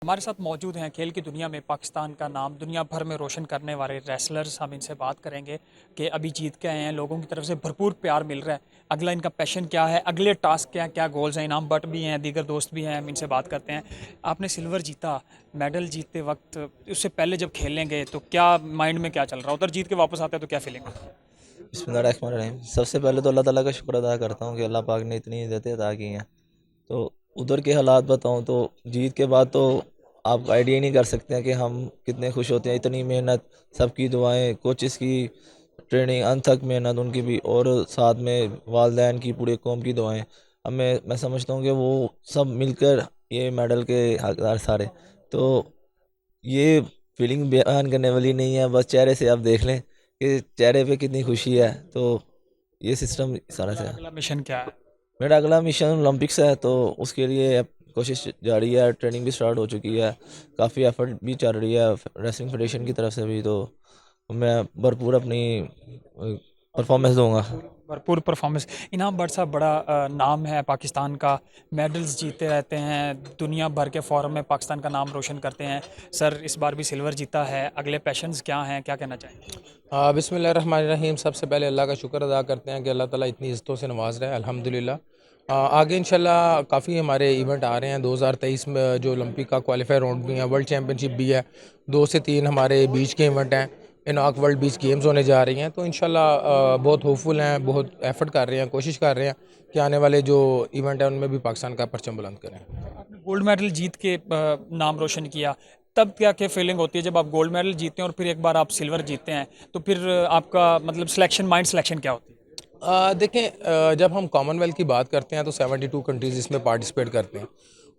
हमारे साथ मौजूद हैं खेल की दुनिया में पाकिस्तान का नाम दुनिया भर में रोशन करने वाले रेसलर्स। हम इनसे बात करेंगे कि अभी जीत के आए हैं, लोगों की तरफ से भरपूर प्यार मिल रहा है। अगला इनका पैशन क्या है, अगले टास्क क्या क्या गोल्स हैं। इनाम बट भी हैं, दीगर दोस्त भी हैं, हम इनसे बात करते हैं। आपने सिल्वर जीता, मेडल जीतते वक्त उससे पहले जब खेलने गए तो क्या माइंड में क्या चल रहा, उधर जीत के वापस आते हैं तो क्या फीलिंग? बिस्मिल्लाहिर्रहमानिर्रहीम। सबसे पहले तो अल्लाह ताला का शुक्र अदा करता हूँ कि अल्लाह पाक ने इतनी इज़्ज़तें अता की हैं। तो उधर के हालात बताऊँ तो जीत के बाद तो आप आइडिया ही नहीं कर सकते हैं कि हम कितने खुश होते हैं। इतनी मेहनत, सबकी दुआएं, कोचेस की ट्रेनिंग, अनथक मेहनत उनकी भी, और साथ में वालदैन की, पूरे कौम की दुआएं। अब मैं समझता हूँ कि वो सब मिलकर ये मेडल के हकदार सारे। तो ये फीलिंग बयान करने वाली नहीं है, बस चेहरे से आप देख लें कि चेहरे पे कितनी खुशी है। तो ये सिस्टम सारा से है। अगला मिशन क्या है? मेरा अगला मिशन ओलंपिक्स है, तो उसके लिए अब कोशिश जारी है, ट्रेनिंग भी स्टार्ट हो चुकी है, काफ़ी एफर्ट भी चल रही है रेसलिंग फेडरेशन की तरफ से भी। तो मैं भरपूर अपनी परफॉर्मेंस दूंगा। भरपूर परफॉर्मेंस। इनाम बट साहब, बड़ा नाम है पाकिस्तान का, मेडल्स जीतते रहते हैं, दुनिया भर के फोरम में पाकिस्तान का नाम रोशन करते हैं। सर, इस बार भी सिल्वर जीता है, अगले पैशंस क्या हैं, क्या कहना चाहेंगे? बिस्मिल्लाहिर्रहमानिर्रहीम। सबसे पहले अल्लाह का शुक्र अदा करते हैं कि अल्लाह ताला इतनी इज़्ज़तों से नवाज रहा है, अल्हम्दुलिल्लाह। आगे इंशाल्लाह काफ़ी हमारे इवेंट आ रहे हैं। 2023 में जो ओलंपिक का क्वालिफायर राउंड भी है, वर्ल्ड चैम्पियनशिप भी है, 2 से 3 हमारे बीच के इवेंट हैं। इनॉक वर्ल्ड बीच गेम्स होने जा रही हैं। तो इंशाल्लाह बहुत होपफुल हैं, बहुत एफर्ट कर रहे हैं, कोशिश कर रहे हैं कि आने वाले जो इवेंट हैं उनमें भी पाकिस्तान का परचम बुलंद करें। आपने गोल्ड मेडल जीत के नाम रोशन किया, तब क्या क्या फीलिंग होती है जब आप गोल्ड मेडल जीतते हैं और फिर एक बार आप सिल्वर जीतते हैं, तो फिर आपका मतलब सिलेक्शन, माइंड सिलेक्शन क्या होती है? देखें, जब हम कॉमनवेल्थ की बात करते हैं तो 72 कंट्रीज़ इसमें पार्टिसिपेट करते हैं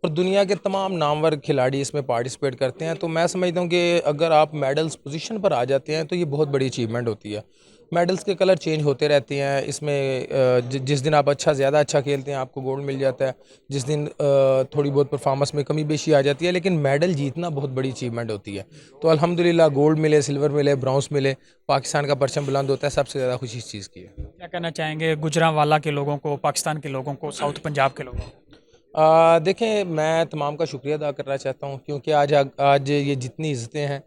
और दुनिया के तमाम नामवर खिलाड़ी इसमें पार्टिसिपेट करते हैं। तो मैं समझता हूँ कि अगर आप मेडल्स पोजीशन पर आ जाते हैं तो ये बहुत बड़ी अचीवमेंट होती है। मेडल्स के कलर चेंज होते रहते हैं इसमें। जिस दिन आप ज़्यादा अच्छा खेलते हैं आपको गोल्ड मिल जाता है, जिस दिन थोड़ी बहुत परफॉर्मेंस में कमी बेशी आ जाती है, लेकिन मेडल जीतना बहुत बड़ी अचीवमेंट होती है। तो अल्हम्दुलिल्लाह गोल्ड मिले, सिल्वर मिले, ब्रॉन्ज मिले, पाकिस्तान का परचम बुलंद होता है, सबसे ज़्यादा खुशी इस चीज़ की है। क्या कहना चाहेंगे गुजरांवाला के लोगों को, पाकिस्तान के लोगों को, साउथ पंजाब के लोगों को? देखें, मैं तमाम का शुक्रिया अदा करना चाहता हूँ क्योंकि आज ये जितनी इज़्ज़तें हैं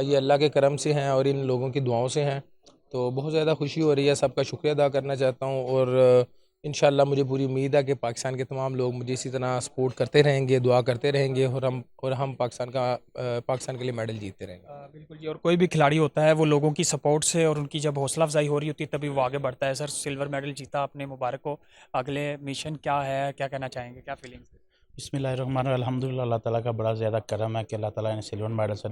ये अल्लाह के करम से हैं और इन लोगों की दुआओं से हैं। तो बहुत ज़्यादा खुशी हो रही है, सबका शुक्रिया अदा करना चाहता हूँ। और इंशाल्लाह मुझे पूरी उम्मीद है कि पाकिस्तान के तमाम लोग मुझे इसी तरह सपोर्ट करते रहेंगे, दुआ करते रहेंगे और हम पाकिस्तान के लिए मेडल जीतते रहेंगे। बिल्कुल जी। और कोई भी खिलाड़ी होता है वो लोगों की सपोर्ट से और उनकी जब हौसला अफजाई हो रही होती है तभी वो आगे बढ़ता है। सर, सिल्वर मेडल जीता आपने, मुबारक हो। अगले मिशन क्या है, क्या कहना चाहेंगे, क्या फीलिंग्स? बिस्मिल्लाहिर्रहमानिर्रहीम। अल्हम्दुलिल्लाह, अल्लाह ताला का बड़ा ज़्यादा करम है कि अल्लाह ताला ने सिल्वर मेडल से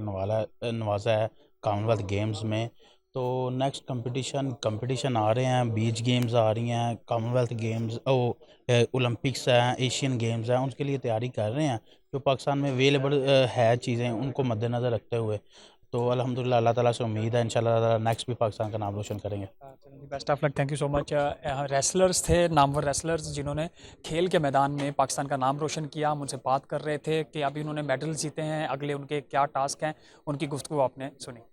नवाजा है कॉमनवेल्थ गेम्स में। तो नेक्स्ट कंपटीशन आ रहे हैं, बीच गेम्स आ रही हैं, कॉमनवेल्थ गेम्स, ओलंपिक्स हैं, एशियन गेम्स हैं, उनके लिए तैयारी कर रहे हैं। जो पाकिस्तान में अवेलेबल है चीज़ें, उनको मद्देनज़र रखते हुए तो अल्हम्दुलिल्लाह अल्लाह ताला से उम्मीद है इंशाल्लाह ताला नेक्स्ट भी पाकिस्तान का नाम रोशन करेंगे। चलिए, best of luck, thank you so much. Wrestlers थे, नामवर रेसलर्स, जिन्होंने खेल के मैदान में पाकिस्तान का नाम रोशन किया। हम उनसे बात कर रहे थे कि अभी उन्होंने मेडल जीते हैं, अगले उनके क्या टास्क हैं, उनकी गुफ्तगू आपने सुनी।